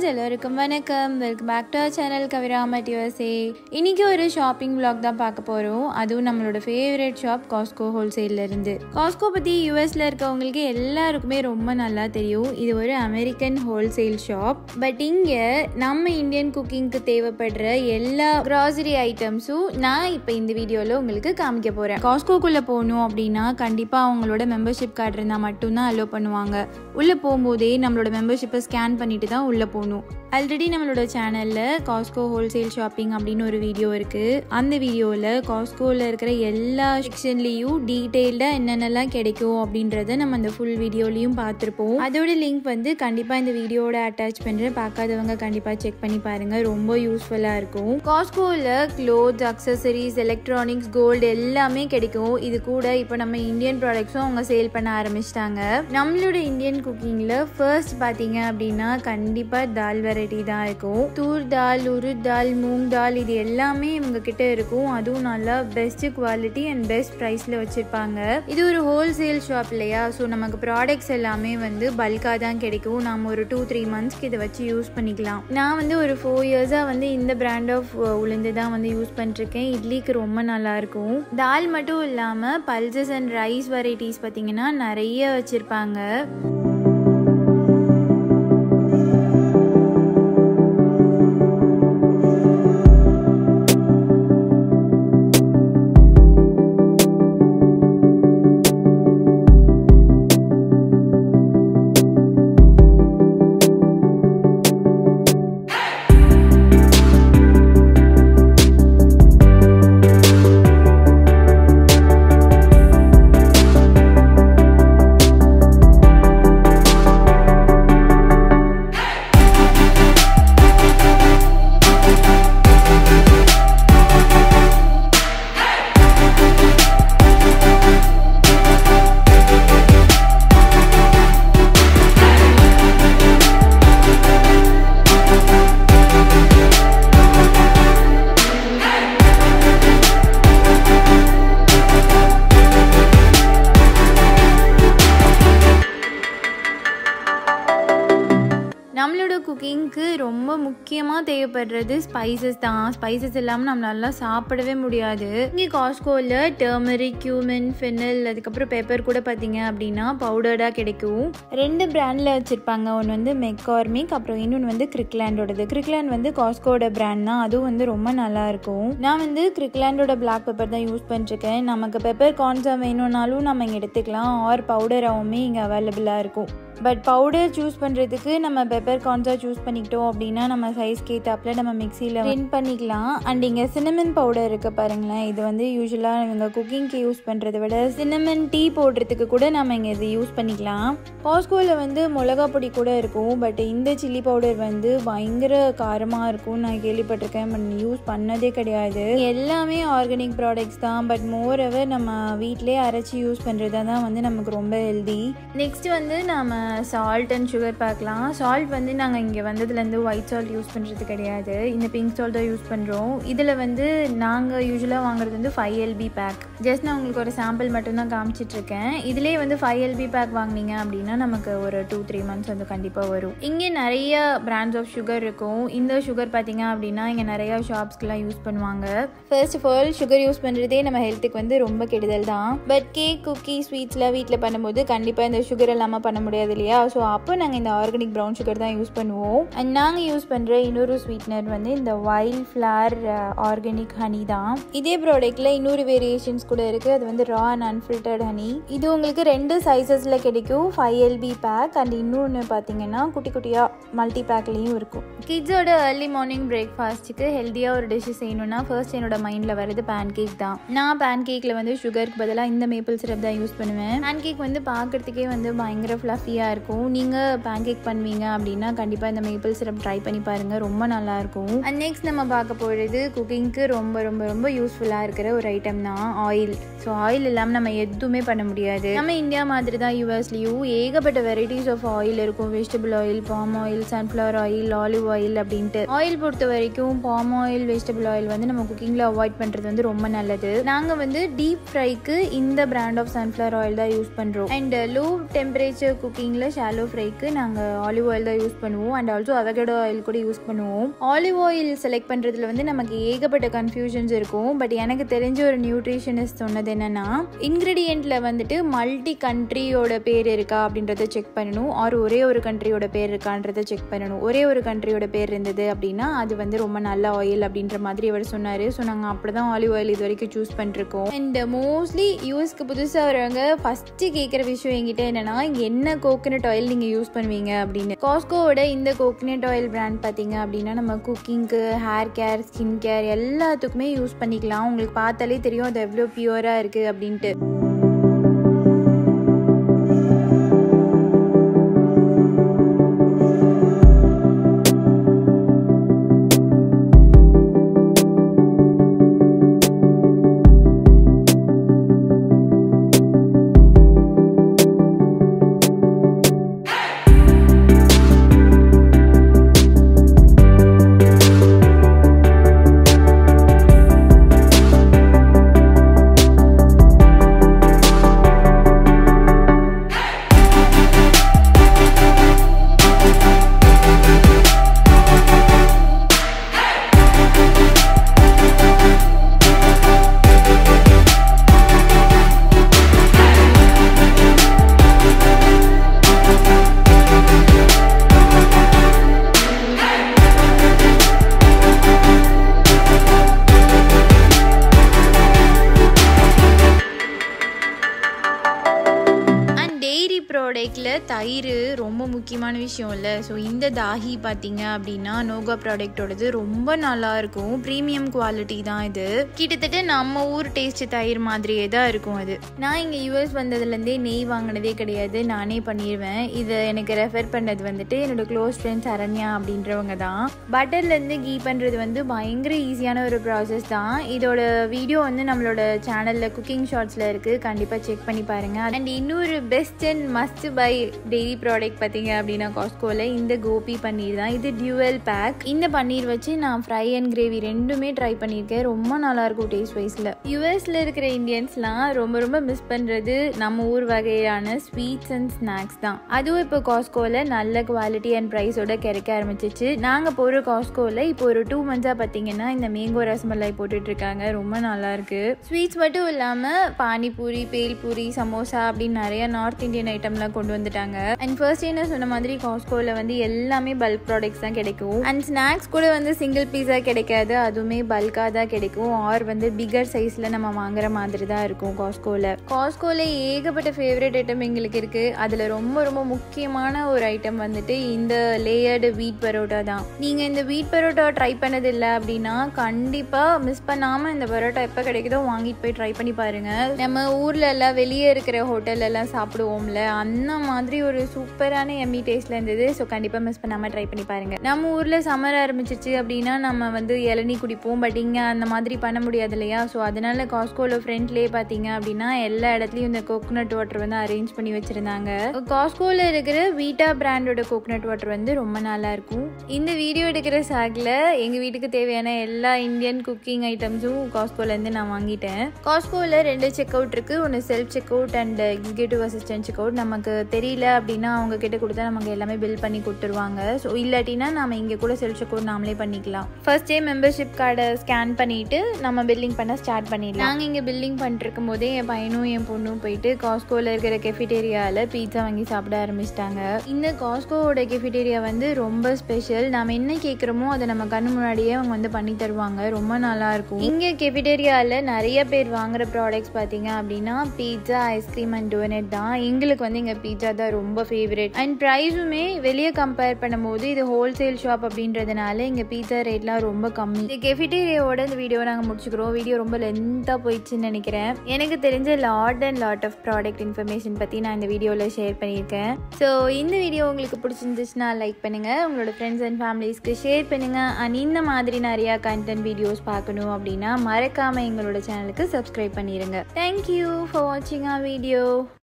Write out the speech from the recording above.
friends, எல்லாருக்கும் வணக்கம். Welcome back to our channel கவிராமட் USA. இன்னைக்கு ஒரு ஷாப்பிங் vlog தான் பார்க்க போறோம். அதுவும் நம்மளோட ஃபேவரட் ஷாப் காஸ்கோ ஹோல்சேல்ல இருந்து. காஸ்கோ பத்தி USல இருக்கவங்களுக்கு எல்லாருக்குமே ரொம்ப நல்லா தெரியும். இது ஒரு அமெரிக்கன் ஹோல்சேல் ஷாப். பட் இங்க நம்ம இந்தியன் குக்கிங்க்கு தேவைப்படுற எல்லா கிராசரி ஐட்டம்ஸும் நான் இப்போ இந்த வீடியோல உங்களுக்கு காமிக்க போறேன். காஸ்கோக்குள்ள போகணும் அப்படின்னா கண்டிப்பா அவங்களோட மெம்பர்ஷிப் கார்டு இருந்தா மட்டும்தான் அலோ பண்ணுவாங்க. உள்ள போகும்போதே நம்மளோட மெம்பர்ஷிப்பை ஸ்கேன் பண்ணிட்டு தான் உள்ள போகணும். ஆல்ரெடி நம்மளோட சேனல்ல காஸ்கோ ஹோல்சேல் ஷாப்பிங் அப்படின்னு ஒரு வீடியோ இருக்கு. அந்த வீடியோவில் காஸ்கோவில் இருக்கிற எல்லா செக்ஷன்லேயும் டீட்டெயில்டாக என்னென்னலாம் கிடைக்கும் அப்படின்றத நம்ம அந்த ஃபுல் வீடியோலையும் பார்த்துருப்போம். அதோட லிங்க் வந்து கண்டிப்பாக இந்த வீடியோட அட்டாச் பண்ணுறேன். பார்க்காதவங்க கண்டிப்பாக செக் பண்ணி பாருங்கள், ரொம்ப யூஸ்ஃபுல்லாக இருக்கும். காஸ்கோவில் க்ளோத்ஸ், அக்சசரிஸ், எலக்ட்ரானிக்ஸ், கோல்டு எல்லாமே கிடைக்கும். இது கூட இப்போ நம்ம இந்தியன் ப்ராடக்ட்ஸும் அவங்க சேல் பண்ண ஆரம்பிச்சிட்டாங்க. நம்மளோட இந்தியன் குக்கிங்கில் ஃபர்ஸ்ட் பார்த்தீங்க அப்படின்னா கண்டிப்பாக தால் வெரைட்டி தான் இருக்கும். தூர் தால், உருத் தால், மூங் தால் இது எல்லாமே இவங்க கிட்ட இருக்கும். அதுவும் நல்லா பெஸ்ட் குவாலிட்டி அண்ட் பெஸ்ட் ப்ரைஸில் வச்சுருப்பாங்க. இது ஒரு ஹோல்சேல் ஷாப் இல்லையா, ஸோ நமக்கு ப்ராடக்ட்ஸ் எல்லாமே வந்து பல்காக தான் கிடைக்கும். நம்ம ஒரு 2-3 மந்த்ஸ்க்கு இதை வச்சு யூஸ் பண்ணிக்கலாம். நான் வந்து ஒரு 4 இயர்ஸாக வந்து இந்த பிராண்ட் ஆஃப் உளுந்து தான் வந்து யூஸ் பண்ணிருக்கேன். இட்லிக்கு ரொம்ப நல்லாயிருக்கும். தால் மட்டும் இல்லாமல் பல்சஸ் அண்ட் ரைஸ் வெரைட்டிஸ் பார்த்தீங்கன்னா நிறைய வச்சுருப்பாங்க. நம்மளோட குக்கிங்க்கு ரொம்ப முக்கியமாக தேவைப்படுறது ஸ்பைசஸ் தான். ஸ்பைசஸ் இல்லாமல் நம்மளால சாப்பிடவே முடியாது. இங்கே காஸ்கோவில் டர்மரிக், கியூமின், ஃபெனல், அதுக்கப்புறம் பெப்பர் கூட பார்த்தீங்க அப்படின்னா பவுடர்டாக கிடைக்கும். 2 பிராண்டில் வச்சுருப்பாங்க. ஒன்று வந்து மெக்கார்மிக், அப்புறம் இன்னொன்று வந்து கிரிக்லாண்டோடது. கிரிக்லாண்ட் வந்து காஸ்கோட பிராண்ட் தான், அதுவும் வந்து ரொம்ப நல்லாயிருக்கும். நான் வந்து கிரிக்லாண்டோட பிளாக் பெப்பர் தான் யூஸ் பண்ணிருக்கேன். நமக்கு பெப்பர் கார்ன்ஸாக வேணும்னாலும் நம்ம இங்கே எடுத்துக்கலாம், ஆர் பவுடராகவுமே இங்கே அவைலபிளாக இருக்கும். பட் பவுடர் சூஸ் பண்ணுறதுக்கு நம்ம பெப்பர் கார்ன்ஸாக சூஸ் பண்ணிக்கிட்டோம் அப்படின்னா நம்ம சைஸ்க்கு ஏற்றாப்புல நம்ம மிக்சியில் பிளெண்ட் பண்ணிக்கலாம். அண்ட் இங்கே சின்னமன் பவுடர் இருக்குது பாருங்களேன். இது வந்து யூஸ்வலாக இவங்க குக்கிங்க்கு யூஸ் பண்ணுறதை விட சின்னமன் டீ போடுறதுக்கு கூட நம்ம இங்கே இது யூஸ் பண்ணிக்கலாம். காஸ்கோவில் வந்து மிளகா பொடி கூட இருக்கும். பட் இந்த சில்லி பவுடர் வந்து பயங்கர காரமாக இருக்கும், நான் கேள்விப்பட்டிருக்கேன். பட் யூஸ் பண்ணதே கிடையாது. எல்லாமே ஆர்கானிக் ப்ராடக்ட்ஸ் தான். பட் மோர் எவர் நம்ம வீட்டிலே அரைச்சி யூஸ் பண்ணுறது தான் வந்து நமக்கு ரொம்ப ஹெல்தி. நெக்ஸ்ட் வந்து நம்ம சால்ட் அண்ட் சுகர் பார்க்கலாம். சால்ட் வந்து நாங்கள் இங்கே வந்ததுலேருந்து ஒயிட் சால்ட் யூஸ் பண்ணுறது கிடையாது, இந்த பிங்க் சால்ட் தான் யூஸ் பண்ணுறோம். இதில் வந்து நாங்கள் யூஸ்வலாக வாங்குறது வந்து 5 LB பேக். ஜஸ்ட் நான் உங்களுக்கு ஒரு சாம்பிள் மட்டும்தான் காமிச்சிட்ருக்கேன். இதிலே வந்து 5 LB பேக் வாங்கினீங்க அப்படின்னா நமக்கு ஒரு 2-3 மந்த்ஸ் வந்து கண்டிப்பாக வரும். இங்கே நிறைய பிராண்ட்ஸ் ஆஃப் சுகர் இருக்கும். இந்த சுகர் பார்த்தீங்க அப்படின்னா இங்கே நிறையா ஷாப்ஸ்க்கெலாம் யூஸ் பண்ணுவாங்க. First of all sugar use பண்ணுறதே நம்ம ஹெல்த்துக்கு வந்து ரொம்ப கெடுதல் தான். பட் கேக், குக்கி, ஸ்வீட்ஸ்லாம் வீட்டில் பண்ணும்போது கண்டிப்பாக இந்த சுகர் இல்லாமல் பண்ண முடியாது இல்லையா, ஸோ அப்போ நாங்கள் இந்த ஆர்கானிக் ப்ரௌன் சுகர் தான் யூஸ் பண்ணுவோம். அண்ட் நாங்கள் யூஸ் பண்ணுற இன்னொரு ஸ்வீட்னர் வந்து இந்த வைல்ட் ஃப்ளவர் ஆர்கானிக் ஹனி தான். இதே ப்ராடக்டில் இன்னொரு வேரியேஷன்ஸ் கூட இருக்குது. அது வந்து ரா அண்ட் அன்ஃபில்டர்ட் ஹனி. இது உங்களுக்கு 2 சைஸஸில் கிடைக்கும், 5 LB பேக். அண்ட் இன்னொன்று பார்த்தீங்கன்னா குட்டி குட்டியாக மல்டி பேக்லேயும் இருக்கும். கிட்ஸோட ஏர்லி மார்னிங் பிரேக்ஃபாஸ்ட்டுக்கு ஹெல்த்தியாக ஒரு டிஷ்ஷு செய்யணும்னா ஃபர்ஸ்ட் என்னோட மைண்டில் வருது பேன் கேக் தான். நான் பேன் கேக்கில் வந்து சுகருக்கு பதிலாக இந்த மேப்பிள் சிரப் தான் யூஸ் பண்ணுவேன். பேன் கேக் வந்து பார்க்குறதுக்கே வந்து பயங்கர ஃப்ளஃபியாக இருக்கும். நீங்கள் பேன் கேக் பண்ணுவீங்க அப்படின்னா கண்டிப்பாக இந்த மேப்பிள் சிரப் ட்ரை பண்ணி பாருங்கள், ரொம்ப நல்லாயிருக்கும். அண்ட் நெக்ஸ்ட் நம்ம பார்க்க போகிறது குக்கிங்க்கு ரொம்ப ரொம்ப ரொம்ப யூஸ்ஃபுல்லாக இருக்கிற ஒரு ஐட்டம் தான் ஆயில். ஸோ ஆயில் இல்லாமல் நம்ம எதுவுமே பண்ண முடியாது. நம்ம இந்தியா மாதிரி தான் யூஎஸ்லேயும் ஏகப்பட்ட வெரைட்டிஸ் ஆஃப் ஆயில் இருக்கும். Vegetable oil, palm oil, sunflower oil, olive oil அப்படின்ட்டு. ஆயில் பொறுத்த வரைக்கும் பாம் ஆயில், வெஜிடபிள் ஆயில் வந்து நம்ம குக்கிங்கில் அவாய்ட் பண்ணுறது வந்து ரொம்ப நல்லது. நாங்கள் வந்து டீப் ஃப்ரைக்கு இந்த பிராண்ட் ஆஃப் சன்ஃப்ளவர் ஆயில் தான் யூஸ் பண்ணுறோம். அண்ட் லோ டெம்பரேச்சர் குக்கிங் குக்கிங்கில் ஷாலோ ஃப்ரைக்கு நாங்கள் ஆலிவ் ஆயில் தான் யூஸ் பண்ணுவோம். அண்ட் ஆல்சோ அவகேடோ ஆயில் கூட யூஸ் பண்ணுவோம். ஆலிவ் ஆயில் செலக்ட் பண்ணுறதுல வந்து நமக்கு ஏகப்பட்ட கன்ஃபியூஷன்ஸ் இருக்கும். பட் எனக்கு தெரிஞ்ச ஒரு நியூட்ரிஷனிஸ்ட் சொன்னது என்னென்னா, இன்க்ரீடியண்ட்டில் வந்துட்டு மல்டி கண்ட்ரியோட பேர் இருக்கா அப்படின்றத செக் பண்ணணும். ஆர் ஒரே ஒரு கண்ட்ரியோட பேர் இருக்கான்றதை செக் பண்ணணும். ஒரே ஒரு கண்ட்ரியோட பேர் இருந்தது அப்படின்னா அது வந்து ரொம்ப நல்ல ஆயில் அப்படின்ற மாதிரி அவர் சொன்னார். ஸோ நாங்கள் அப்படி தான் ஆலிவ் ஆயில் இது வரைக்கும் சூஸ் பண்ணிருக்கோம். அண்ட் மோஸ்ட்லி யூஎஸ்க்கு புதுசாக வரவங்க ஃபஸ்ட்டு கேட்குற விஷயம் என்கிட்ட என்னென்னா, இங்கே என்ன கோகனட் ஆயில் நீங்கள் யூஸ் பண்ணுவீங்க அப்படின்னு. காஸ்கோவோட இந்த கோகனட் ஆயில் பிராண்ட் பார்த்தீங்க அப்படின்னா நம்ம குக்கிங்க்கு, ஹேர் கேர், ஸ்கின் கேர் எல்லாத்துக்குமே யூஸ் பண்ணிக்கலாம். உங்களுக்கு பார்த்தாலே தெரியும் அது எவ்வளோ பியூராக இருக்குது அப்படின்ட்டு. ப்ராடக்டில் தயிர் ரொம்ப முக்கியமான விஷயம் இல்லை. ஸோ இந்த தாஹி பார்த்தீங்க அப்படின்னா நோகா ப்ராடக்டோடது ரொம்ப நல்லாயிருக்கும். ப்ரீமியம் குவாலிட்டி தான் இது. கிட்டத்தட்ட நம்ம ஊர் டேஸ்ட் தயிர் மாதிரியே தான் இருக்கும் அது. நான் இங்கே யூஎஸ் வந்ததுலேருந்தே நெய் வாங்கினதே கிடையாது. நானே பண்ணிடுவேன். இதை எனக்கு ரெஃபர் பண்ணது வந்துட்டு என்னோடய க்ளோஸ் ஃப்ரெண்ட்ஸ் அரண்யா அப்படின்றவங்க தான். பட்டர்லேருந்து கீ பண்ணுறது வந்து பயங்கர ஈஸியான ஒரு ப்ராசஸ் தான். இதோட வீடியோ வந்து நம்மளோட சேனலில் குக்கிங் ஷார்ட்ஸில் இருக்குது. கண்டிப்பாக செக் பண்ணி பாருங்கள். அண்ட் இன்னொரு best and must by dairy product பார்த்தீங்க அப்படின்னா காஸ்கோவில் இந்த கோபி பன்னீர் தான். இது டியூவல் பேக். இந்த பன்னீர் வச்சு நான் ஃப்ரை அண்ட் கிரேவி ரெண்டுமே ட்ரை பண்ணியிருக்கேன். ரொம்ப நல்லாயிருக்கும் டேஸ்ட் வைஸில். யூஎஸில் இருக்கிற இந்தியன்ஸ்லாம் ரொம்ப ரொம்ப மிஸ் பண்ணுறது நம்ம ஊர் வகையான ஸ்வீட்ஸ் அண்ட் ஸ்நாக்ஸ் தான். அதுவும் இப்போ காஸ்கோவில் நல்ல குவாலிட்டி அண்ட் ப்ரைஸோட கிடைக்க ஆரம்பிச்சிச்சு. நாங்கள் போகிற காஸ்கோவில் இப்போ ஒரு 2 months பார்த்தீங்கன்னா இந்த மேங்கோ ரசமலாய் போட்டுட்ருக்காங்க. ரொம்ப நல்லாயிருக்கு. ஸ்வீட்ஸ் மட்டும் இல்லாமல் பானிபூரி, பேல்பூரி, சமோசா அப்படின்னு நிறைய நார்த் இந்தியன் ஐட்டம்லாம் கொண்டு வந்துட்டாங்க. அண்ட் ஃபர்ஸ்ட் என்ன சொன்ன மாதிரி காஸ்கோவில் வந்து எல்லாமே பல்க் ப்ராடக்ட்ஸ் தான் கிடைக்கும். அண்ட் ஸ்நாக்ஸ் கூட வந்து சிங்கிள் பீஸா கிடைக்காது. அதுவுமே பல்காக தான் கிடைக்கும். ஆர் வந்து பிகர் சைஸில் நம்ம வாங்குற மாதிரி தான் இருக்கும் காஸ்கோவில் ஏகப்பட்ட ஃபேவரட் ஐட்டம் எங்களுக்கு இருக்குது. அதில் ரொம்ப ரொம்ப முக்கியமான ஒரு ஐட்டம் வந்துட்டு இந்த லேயர்டு வீட் பரோட்டா தான். நீங்கள் இந்த வீட் பரோட்டா ட்ரை பண்ணது இல்லை அப்படின்னா கண்டிப்பாக மிஸ் பண்ணாமல் இந்த பரோட்டா எப்போ கிடைக்குதோ வாங்கிட்டு போய் ட்ரை பண்ணி பாருங்கள். நம்ம ஊரில் எல்லாம் வெளியே இருக்கிற ஹோட்டல் எல்லாம் சாப்பிடுவோம்ல, அந்த மாதிரி ஒரு சூப்பரான எம்மி டேஸ்ட்ல இருந்தது. ஸோ கண்டிப்பாக மிஸ் பண்ணாமல் ட்ரை பண்ணி பாருங்கள். நம்ம ஊரில் சம்மர் ஆரம்பிச்சிச்சு அப்படின்னா நம்ம வந்து இளநீ குடிப்போம். பட் இங்கே அந்த மாதிரி பண்ண முடியாது இல்லையா? ஸோ அதனால காஸ்கோவில் ஃப்ரெண்ட்லேயே பார்த்தீங்க அப்படின்னா எல்லா இடத்துலையும் இந்த கோகோனட் வாட்டர் வந்து அரேஞ்ச் பண்ணி வச்சுருந்தாங்க. காஸ்கோவில் இருக்கிற வீட்டா பிராண்டோட கோகோனட் வாட்டர் வந்து ரொம்ப நல்லாயிருக்கும். இந்த வீடியோ எடுக்கிற சாக்கில் எங்கள் வீட்டுக்கு தேவையான எல்லா இந்தியன் குக்கிங் ஐட்டம்ஸும் காஸ்கோலேருந்து நான் வாங்கிட்டேன். காஸ்கோவில் 2 செக் அவுட் இருக்குது. ஒன்று self check out and executive assistant check out. நமக்கு தெரியல அப்படின்னா அவங்க கிட்ட கொடுத்தா நமக்கு எல்லாமே பில் பண்ணி கொடுத்துருவாங்க. ஸோ இல்லாட்டினா நம்ம இங்கே கூட செல்ஃப் செக் அவுட் நாமளே பண்ணிக்கலாம். ஃபர்ஸ்டே மெம்பர்ஷிப் கார்டை ஸ்கேன் பண்ணிவிட்டு நம்ம பில்லிங் பண்ண ஸ்டார்ட் பண்ணிடலாம். நாங்கள் இங்கே பில்லிங் பண்ணிருக்கும் போதே என் பையனும் என் பொண்ணும் போயிட்டு காஸ்கோவில் இருக்கிற கெஃபிடேரியாவில் பீட்சா வாங்கி சாப்பிட ஆரம்பிச்சிட்டாங்க. இந்த காஸ்கோவோட கெஃபிடேரியா வந்து ரொம்ப ஸ்பெஷல். நம்ம என்ன கேட்குறோமோ அதை நம்ம கண்ணு முன்னாடியே அவங்க வந்து பண்ணி தருவாங்க. ரொம்ப நல்லாயிருக்கும். இங்கே கெஃபிடேரியாவில் நிறைய பேர் வாங்குற ப்ராடக்ட்ஸ் பார்த்தீங்க அப்படின்னா பீட்சா, ஐஸ்கிரீம் அண்ட் டோனட் தான். எங்களுக்கு வந்து இங்கே பீட்சா தான் ரொம்ப ஃபேவரட். அண்ட் ப்ரைஸுமே வெளியே கம்பேர் பண்ணும்போது இது ஹோல்சேல் ஷாப் அப்படின்றதுனால இங்கே பீட்சா ரேட்லாம் ரொம்ப கம்மி. இந்த கெஃபிடேரியாவோட இந்த வீடியோவை நாங்கள் முடிச்சுக்கிறோம். வீடியோ ரொம்ப லென்த்தாக போயிடுச்சுன்னு நினைக்கிறேன். எனக்கு தெரிஞ்ச லாட் ஆஃப் ப்ராடக்ட் இன்ஃபர்மேஷன் பற்றி நான் இந்த வீடியோவில் ஷேர் பண்ணியிருக்கேன். ஸோ இந்த வீடியோ உங்களுக்கு பிடிச்சிருந்துச்சுன்னா லைக் பண்ணுங்கள், உங்களோட ஃப்ரெண்ட்ஸ் அண்ட் ஃபேமிலிஸ்க்கு ஷேர் பண்ணுங்கள். அண்ட் இந்த மாதிரி நிறையா கண்டென்ட் வீடியோஸ் பார்க்கணும் அப்படின்னா மறக்காமல் எங்களோட சேனலுக்கு சப்ஸ்கிரைப் பண்ணிடுங்க. தேங்க்யூ ஃபார் வாட்சிங் ஆர் வீடியோ.